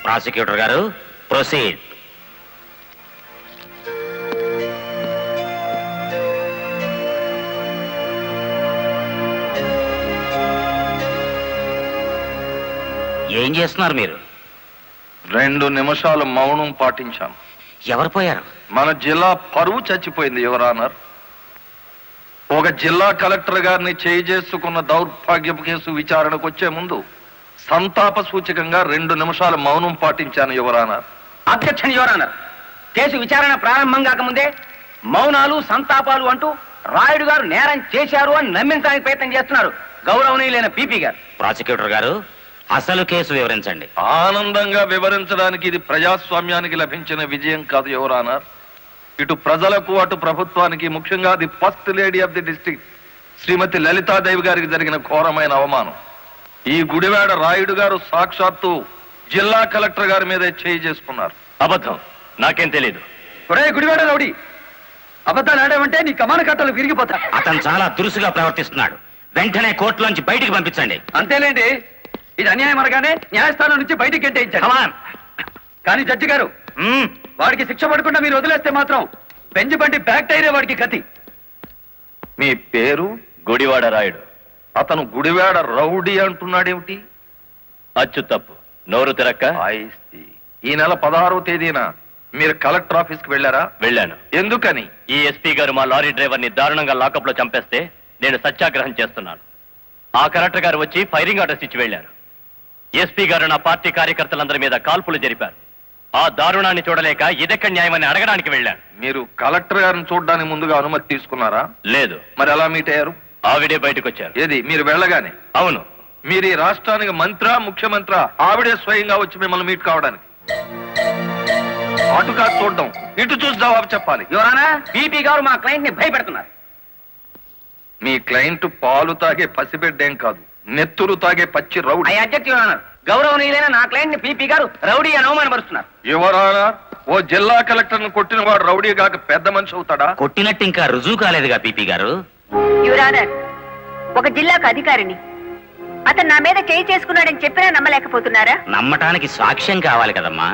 Prosecutor గారు proceed. ఏం చేస్తున్నారు మీరు? 2 నిమిషాలు మౌనం పాటించాం. ఎవరు పోయారు? మన జిల్లా పరువు చచ్చిపోయింది యువర్ ఆనర్. ఒక జిల్లా కలెక్టర్ గారిని చేసుకున్న దౌర్భాగ్యపు కేసు విచారణకు వచ్చే ముందు సంతాప సూచకంగా 2 నిమిషాలు మౌనం పాటించాను your honour. Objection your honour. కేసు విచారణ ప్రారంభం కాకముందే మౌనాలు సంతాపాలు అంటూ రాయుడు గారు నేరం చేశారు అని నమ్మించడానికి ప్రయత్నం చేస్తున్నారు గౌరవనీయులైన పీపీ గారు. ప్రాసిక్యూటర్ గారు అసలు కేసు వివరించండి. ఆనందంగా వివరించడానికి ఇది ప్రజాస్వామ్యానికి లభించిన విజయం కాదు యువర్ ఆనర్. ఇటు ప్రజలకు అటు ప్రభుత్వానికి, ముఖ్యంగా the first lady of the district Shrimati Lalitadevi గారికి జరిగిన ఘోరమైన అవమానం. ఈ గుడివాడ రాయుడు గారు సాక్షాత్తు జిల్లా కలెక్టర్ గారి మీద చేసుకున్నారు. అబద్ధం, నాకేం తెలియదు. గుడివాడ రౌడీ, అబద్ధాలు ఆడామంటే నీ కమాన కట్టలు విరిగిపోతా. అతను చాలా దురుసుగా ప్రవర్తిస్తున్నాడు. వెంటనే కోర్టులోంచి బయటికి పంపించండి. అంతేలేండి, ఇది అన్యాయం అనగానే న్యాయస్థానం నుంచి బయటికి గెంటేయించాడు. కానీ జడ్జి గారు, వాడికి శిక్ష పడకుండా మీరు వదిలేస్తే మాత్రం బెంచ్ బండి బ్యాక్ టైరే వాడికి గతి. మీ పేరు? గుడివాడ రాయుడు. అతను గుడివాడ రౌడీ అంటున్నాడేమిటి? అచ్చు తప్పు, నోరు తిరక్క. ఈ నెల 16వ తేదీన మీరు కలెక్టర్ ఆఫీస్ కి వెళ్ళారా? వెళ్ళాను. ఎందుకని? ఈ ఎస్పీ గారు మా లారీ డ్రైవర్ ని దారుణంగా లాకప్ లో చంపేస్తే నేను సత్యాగ్రహం చేస్తున్నాను. ఆ కలెక్టర్ గారు వచ్చి ఫైరింగ్ ఆర్డర్స్ ఇచ్చి వెళ్లారు. ఎస్పీ గారు నా పార్టీ కార్యకర్తలందరి మీద కాల్పులు జరిపారు. ఆ దారుణాన్ని చూడలేక ఇదెక్కడ న్యాయమని అడగడానికి వెళ్ళాను. మీరు కలెక్టర్ గారిని చూడడానికి ముందుగా అనుమతి తీసుకున్నారా? లేదు. మరి ఎలా మీట్ అయ్యారు? ఆవిడే బయటకు వచ్చారు. ఏది, మీరు వెళ్ళగానే? అవును. మీరు ఈ రాష్ట్రానికి మంత్రా, ముఖ్యమంత్రి? ఆవిడే స్వయంగా వచ్చి మిమ్మల్ని మీట్ కావడానికి? అటు కాదు చూడడం, ఇటు చూసి జవాబు చెప్పాలి. యువరానా, పీపీ గారు మా క్లయింట్ ని భయపెడుతున్నారు. మీ క్లయింట్ పాలు తాగే పసిబిడ్డేం కాదు, నెత్తురు తాగే పచ్చి rowdy. I object your honour. గౌరవనీయులైన నా క్లయింట్ ని పీపీ గారు రౌడీ అని అవమానపరుస్తున్నారు. యువర్ ఆనర్, ఓ జిల్లా కలెక్టర్ ను కొట్టిన వాడు రౌడీ కాక పెద్ద మనిషి అవుతాడా? కొట్టినట్టు ఇంకా రుజువు కాలేదుగా పీపీ గారు. యువర్ ఆనర్, ఒక జిల్లాకు అధికారిని అతను నా మీద చేసుకున్నాడని చెప్పినా నమ్మలేకపోతున్నారా? నమ్మటానికి సాక్ష్యం కావాలి కదమ్మా.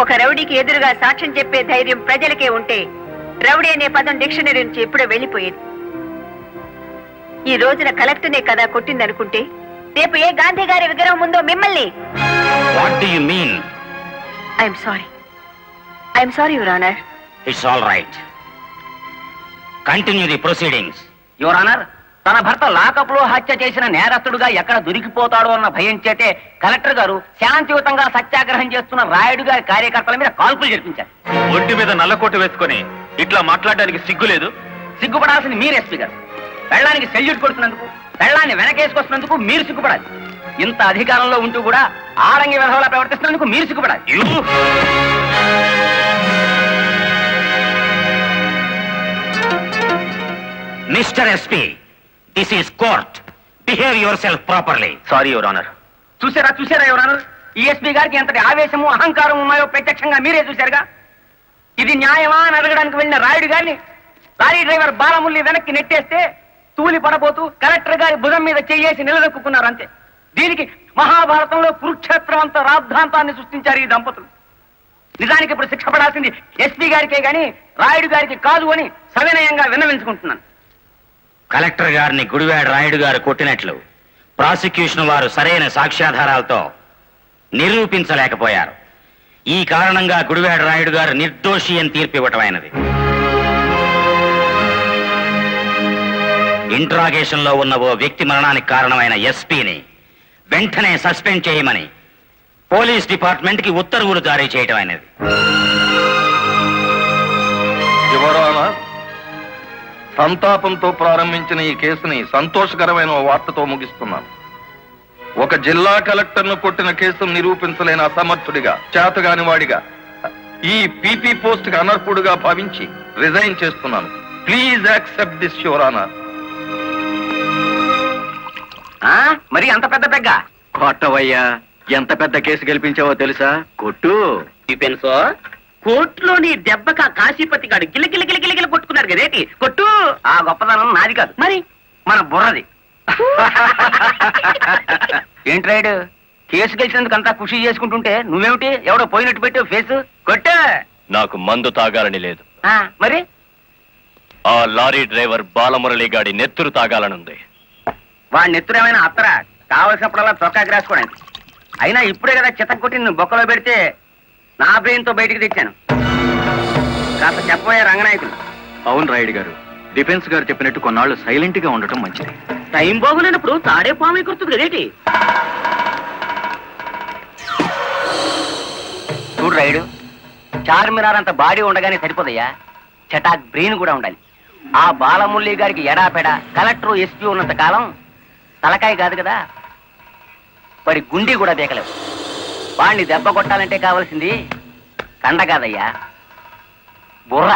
ఒక రౌడీకి ఎదురుగా సాక్ష్యం చెప్పే ధైర్యం ప్రజలకే ఉంటే రౌడీ అనే పదం డిక్షనరీ నుంచి ఎప్పుడో వెళ్ళిపోయేది. ఈ రోజున కలెక్టర్నే కదా కొట్టిందనుకుంటే రేపు ఏ గాంధీ గారి విగ్రహం ముందో మిమ్మల్ని. What do you mean? I'm sorry your honour. It's all right. Continue the proceedings. Your honour, తన భర్త లాకప్ లో హత్య చేసిన నేరస్తుడుగా ఎక్కడ దొరికిపోతాడో అన్న భయం చేతే కలెక్టర్ గారు శాంతియుతంగా సత్యాగ్రహం చేస్తున్న రాయుడు గారి కార్యకర్తల మీద కాల్పులు జరిపించారు. ఒంటి మీద నల్లకోట వేసుకొని ఇట్లా మాట్లాడడానికి సిగ్గులేదు? సిగ్గుపడాల్సింది మీరు ఎస్పీ గారు. పెళ్ళానికి సెల్యూట్ కొడుతున్నందుకు, పెళ్ళాన్ని వెనకేసుకొస్తున్నందుకు మీరు సిగ్గుపడాలి. ఇంత అధికారంలో ఉంటూ కూడా ఆరంగి విధవలా ప్రవర్తిస్తున్నందుకు మీరు సిగ్గుపడాలి. Mister SP, this is court. Behave yourself properly. Sorry your honour. చూసారా యువర్ ఆనర్, ఈ ఎస్పీ గారికి ఎంతటి ఆవేశము అహంకారం ఉన్నాయో ప్రత్యక్షంగా మీరే చూశారుగా. ఇది న్యాయమా అని అడగడానికి వెళ్ళిన రాయుడు గారిని లారీ డ్రైవర్ బాలముల్లి వెనక్కి నెట్టేస్తే తూలి పడబోతూ కలెక్టర్ గారి భుజం మీద చేయేసి నిలదొక్కున్నారు అంతే. దీనికి మహాభారతంలో కురుక్షేత్రం అంత రాద్ధాంతాన్ని సృష్టించారు ఈ దంపతులు. నిజానికి ఇప్పుడు శిక్ష పడాల్సింది ఎస్పీ గారికే గాని రాయుడు గారికి కాదు అని సవినయంగా విన్నవించుకుంటున్నాను. కలెక్టర్ గారిని గుడివాడ రాయుడు గారు కొట్టినట్లు ప్రాసిక్యూషన్ వారు సరైన సాక్ష్యాధారాలతో నిరూపించలేకపోయారు. ఈ కారణంగా గుడివాడ రాయుడు గారు నిర్దోషి అని తీర్పు ఇవ్వటమైనది. ఇంట్రాగేషన్ లో ఉన్న ఓ వ్యక్తి మరణానికి కారణమైన ఎస్పీని వెంటనే సస్పెండ్ చేయమని పోలీస్ డిపార్ట్మెంట్ కి ఉత్తర్వులు జారీ చేయటం అయినది. సంతాపంతో ప్రారంభించిన ఈ కేసుని సంతోషకరమైన వార్తతో ముగిస్తున్నాను. ఒక జిల్లా కలెక్టర్ ను కొట్టిన కేసును నిరూపించలేని అసమర్థుడిగా, చేతగాని వాడిగా, ఈ పీపీ పోస్ట్ కి అనర్హుడుగా భావించి రిజైన్ చేస్తున్నాను. Please accept this your honour. మరి అంత పెద్ద పెగ్గ కొట్టవయ్యా. ఎంత పెద్ద కేసు గెలిపించావో తెలుసా? కొట్టు. డిఫెన్సో కోర్టులో నీ దెబ్బక కాశీపతి గాడు గిలగిలగిలగిలగిల కొట్టుకున్నారు కదేటి. కొట్టు. ఆ గొప్పతనం నాది కాదు, మరి మన బుర్రది. ఏంటి రైడు కేసు గెలిచినందుకు అంతా ఖుషి చేసుకుంటుంటే నువ్వేమిటి ఎవడో పోయినట్టు పెట్టావు ఫేస్ కొట్టే. నాకు మందు తాగాలని లేదు. మరి ఆ లారీ డ్రైవర్ బాలమురళి గాడి నెత్తురు తాగాలనుంది. వాడి నెత్తురేమైనా అత్తరా కావలసినప్పుడల్లా చొక్కాకి రాసుకోవడానికి. అయినా ఇప్పుడే కదా చిత్తం కొట్టి నువ్వు బొక్కలో పెడితే నా బ్రెయిన్ తో బయటికి తెచ్చాను. కాస్త చెప్పబోయే రంగనాయకులు. అవును రాయుడు గారు, డిఫెన్స్ గారు చెప్పినట్టు కొన్నాళ్ళు సైలెంట్ గా ఉండటం మంచిది. టైం బాగులేనప్పుడు తాడే పాము కుర్తుంది కదేటి. చూడు రాయుడు, చార్మినార్ అంత బాడీ ఉండగానే సరిపోదయ్యా, చటాక్ బ్రెయిన్ కూడా ఉండాలి. ఆ బాలమురళి గారికి ఎడాపెడా కలెక్టర్ ఎస్పీ ఉన్నంత కాలం తలకాయ కాదు కదా, మరి గుండీ కూడా దేకలేవు. వాణ్ణి దెబ్బ కొట్టాలంటే కావాల్సింది కండ కాదయ్యా, బుర్ర.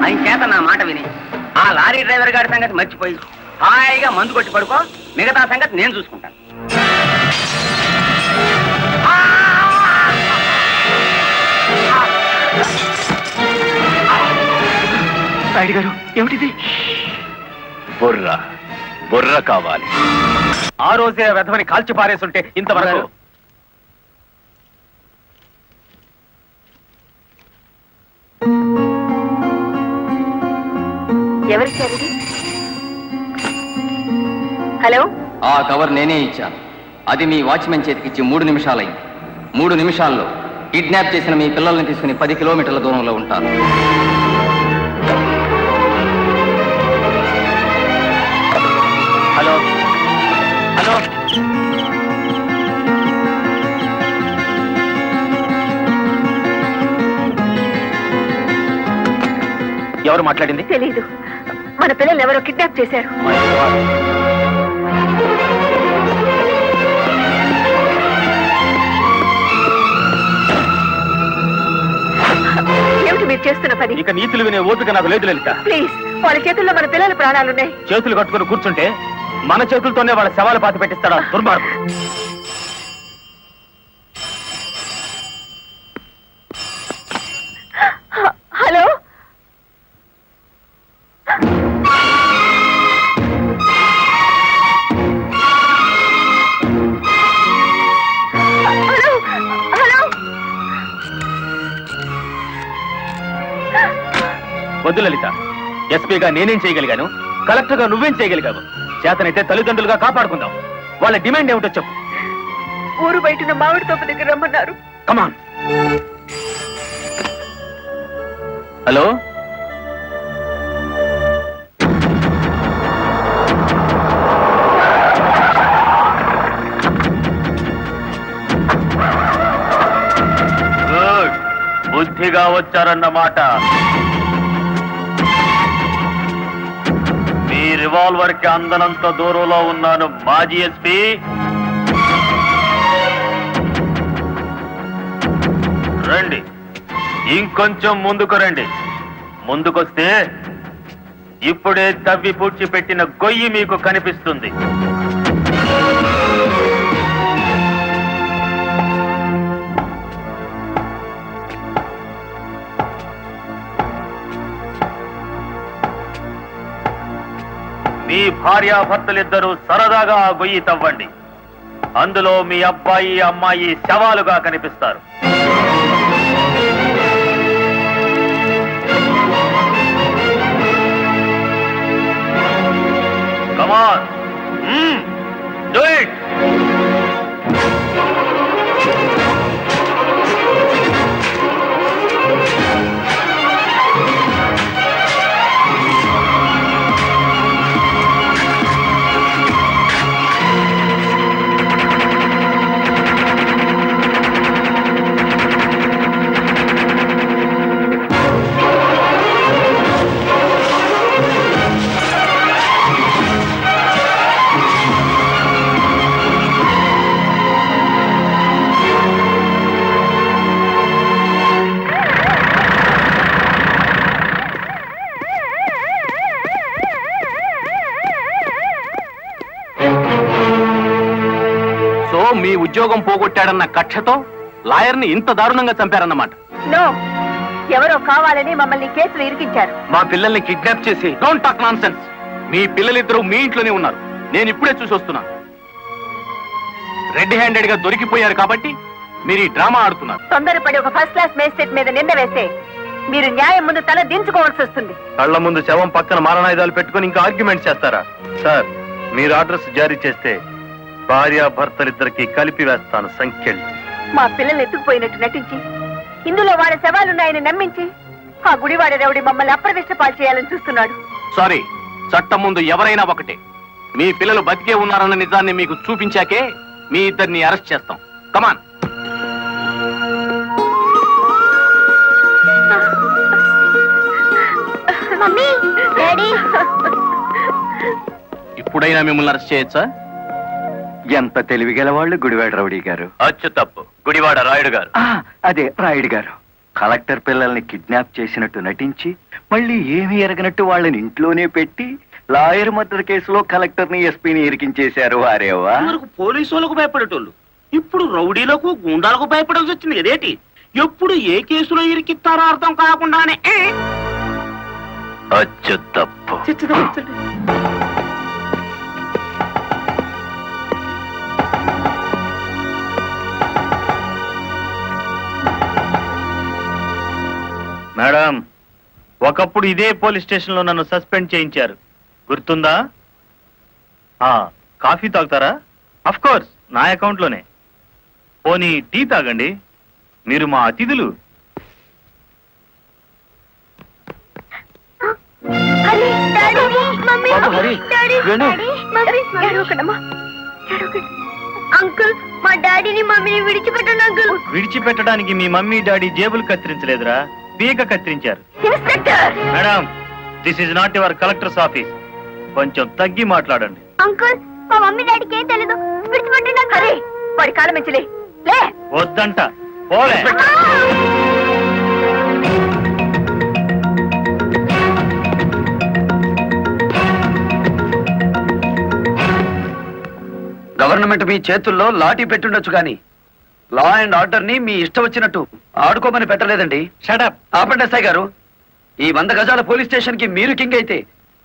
ఆయన చేత నా మాట విని ఆ లారీ డ్రైవర్ గారి సంగతి మర్చిపోయి హాయిగా మందు కొట్టి పడుకో, మిగతా సంగతి నేను చూసుకుంటాను. రాయుడు గారు, ఏమిటిది? బుర్ర బుర్ర కావాలి. ఆ రోజే వెధవని కాల్చి పారేస్తుంటే ఇంతవరకు. ఎవరిచ్చారు? హలో, ఆ కవర్ నేనే ఇచ్చాను. అది మీ వాచ్మెన్ చేతికిచ్చి 3 నిమిషాలైంది. 3 నిమిషాల్లో కిడ్నాప్ చేసిన మీ పిల్లల్ని తీసుకుని 10 కిలోమీటర్ల దూరంలో ఉంటాను. హలో హలో, ఎవరు మాట్లాడింది? తెలీదు. మన పిల్లలు ఎవరో కిడ్నాప్ చేశారు. ఏమిటి మీరు చేస్తున్న పని? ఇక నీతులు వినే ఓపిక నాకు లేదు లలిత. ప్లీజ్, వాళ్ళ చేతుల్లో మన పిల్లల ప్రాణాలున్నాయి. చేతులు కట్టుకుని కూర్చుంటే మన చేతులతోనే వాళ్ళ శవాలు పాతి పెట్టిస్తాడా దుర్మార్గుడు. Hello, hello, hello. వద్దు లలిత, ఎస్పీగా నేనేం చేయగలిగాను, కలెక్టర్ గా నువ్వేం చేయగలిగావు? చేతనైతే తల్లిదండ్రులుగా కాపాడుకుందాం. వాళ్ళ డిమాండ్ ఏమిటో చెప్పు. ఊరు బయటన మామిడి తోపు దగ్గర రమ్మన్నారు. కమాన్. హలో, బుద్ధిగా వచ్చారన్నమాట. మీ రివాల్వర్ కి అందనంత దూరంలో ఉన్నాను మాజీ ఎస్పీ. రండి, ఇంకొంచెం ముందుకు రండి. ముందుకొస్తే ఇప్పుడే తవ్వి పూడ్చిపెట్టిన గొయ్యి మీకు కనిపిస్తుంది. మీ భార్యాభర్తలిద్దరూ సరదాగా ఆ గొయ్యి తవ్వండి. అందులో మీ అబ్బాయి అమ్మాయి శవాలుగా కనిపిస్తారు. కమాన్, డూ ఇట్. మీ ఉద్యోగం పోగొట్టాడన్న కక్షతో లాయర్ని ఇంత దారుణంగా చంపారన్నమాట. నో, ఎవరో కావాలని మమ్మల్ని కేసులు ఇరికించారు. మా పిల్లల్ని కిడ్నాప్ చేసి. Don't talk nonsense. మీ పిల్లలిద్దరూ మీ ఇంట్లోనే ఉన్నారు. నేను ఇప్పుడే చూసి వస్తున్నాను. రెడ్ హ్యాండెడ్ గా దొరికిపోయారు కాబట్టి మీరు ఈ డ్రామా ఆడుతున్నారు. తొందరపడి ఒక ఫస్ట్ క్లాస్ మేజిస్ట్రేట్ మీద నింద వేస్తే మీరు న్యాయం ముందు తల దించుకోవాల్సి వస్తుంది. కళ్ల ముందు శవం పక్కన మారణాయుధాలు పెట్టుకుని ఇంకా ఆర్గ్యుమెంట్ చేస్తారా? సార్, మీరు ఆర్డర్స్ జారీ చేస్తే భార్యాభర్తలిద్దరికి కలిపి వేస్తాను సంఖ్యలు. మా పిల్లల్ని ఎత్తుకుపోయినట్టు నటించి ఇందులో వాళ్ళ శవాలున్నాయని నమ్మించి ఆ గుడివాడ రౌడీ మమ్మల్ని అప్రదిష్ట పాలు చేయాలని చూస్తున్నాడు. సారీ, చట్టం ముందు ఎవరైనా ఒకటే. మీ పిల్లలు బతికే ఉన్నారన్న నిజాన్ని మీకు చూపించాకే మీ ఇద్దరిని అరెస్ట్ చేస్తాం. కమాన్. Mummy, daddy. ఇప్పుడైనా మిమ్మల్ని అరెస్ట్ చేయొచ్చా? ఎంత తెలివిగల వాళ్ళు గుడివాడ రౌడీ గారు. అచ్చు తప్పు, గుడివాడ రాయుడు గారు. అదే రాయుడు గారు. కలెక్టర్ పిల్లల్ని కిడ్నాప్ చేసినట్టు నటించి మళ్ళీ ఏమీ ఎరగనట్టు వాళ్ళని ఇంట్లోనే పెట్టి లాయర్ మర్డర్ కేసులో కలెక్టర్ ని ఎస్పీని ఇరికించేశారు. వారేవా పోలీసు వాళ్ళకు భయపడేటోళ్ళు ఇప్పుడు రౌడీలకు గుండాలకు భయపడాల్సి వచ్చింది కదేటి. ఎప్పుడు ఏ కేసులో ఇరికిస్తారో అర్థం కాకుండానే అచ్చు తప్పు. మేడం, ఒకప్పుడు ఇదే పోలీస్ స్టేషన్ లో నన్ను సస్పెండ్ చేయించారు, గుర్తుందా? కాఫీ తాగుతారా? అఫ్ కోర్స్, నా అకౌంట్ లోనే. పోనీ టీ తాగండి, మీరు మా అతిథులు. అంకుల్, మా డాడీని మమ్మీని విడిచిపెట్టండి అంకుల్. విడిచిపెట్టడానికి మీ మమ్మీ డాడీ జేబులు కత్తిరించలేదురా, పీక కత్తిరించారు. Madam, this is not your collector's office. కొంచెం తగ్గి మాట్లాడండి. అంకుల్, మా మమ్మీ డాడీకి ఏం తెలీదు, విడిచిపెట్టండి అంకుల్. వాడి కాలం మంచిలే. వద్దంట, పోలే. గవర్నమెంట్ మీ చేతుల్లో లాఠీ పెట్టుండొచ్చు కానీ లా అండ్ ఆర్డర్ ని మీ ఇష్టం వచ్చినట్టు ఆడుకోమని పెట్టలేదండి. షటప్. ఆపండి ఎస్ఐ గారు. ఈ 100 గజాల పోలీస్ స్టేషన్ కి మీరు కింగ్ అయితే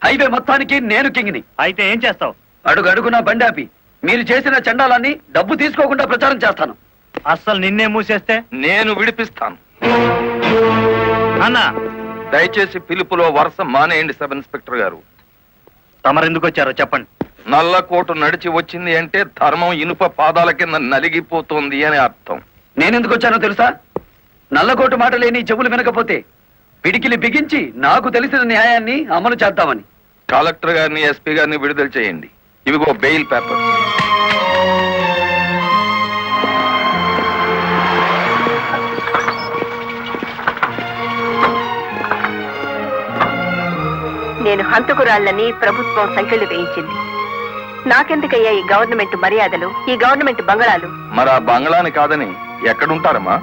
హైవే మొత్తానికి నేను కింగ్ని. అయితే ఏం చేస్తావు? అడుగు అడుగున బండి ఆపి మీరు చేసిన చండాలాన్ని డబ్బు తీసుకోకుండా ప్రచారం చేస్తాను. అస్సలు నిన్నే మూసేస్తే నేను విడిపిస్తాను. అన్నా, దయచేసి పిలుపులో వరుస మానేయండి సబ్ ఇన్స్పెక్టర్ గారు. తమరెందుకు వచ్చారో చెప్పండి. నల్లకోటు నడిచి వచ్చింది అంటే ధర్మం ఇనుప పాదాల కింద నలిగిపోతుంది అని అర్థం. నేనెందుకు వచ్చానో తెలుసా? నల్లకోటు మాట లేని చెవులు వినకపోతే పిడికిలి బిగించి నాకు తెలిసిన న్యాయాన్ని అమలు చేద్దామని. కలెక్టర్ గారిని, ఎస్పీ గారిని విడుదల చేయండి. ఇవిగో బెయిల్ పేపర్. నేను హంతకురాళ్ళని ప్రభుత్వం సంఖ్యలు వేయించింది. నాకెందుకయ్యా ఈ గవర్నమెంట్ మర్యాదలు, ఈ గవర్నమెంట్ బంగళాలు? మరి ఆ బంగ్లాని కాదని ఎక్కడుంటారమ్మా?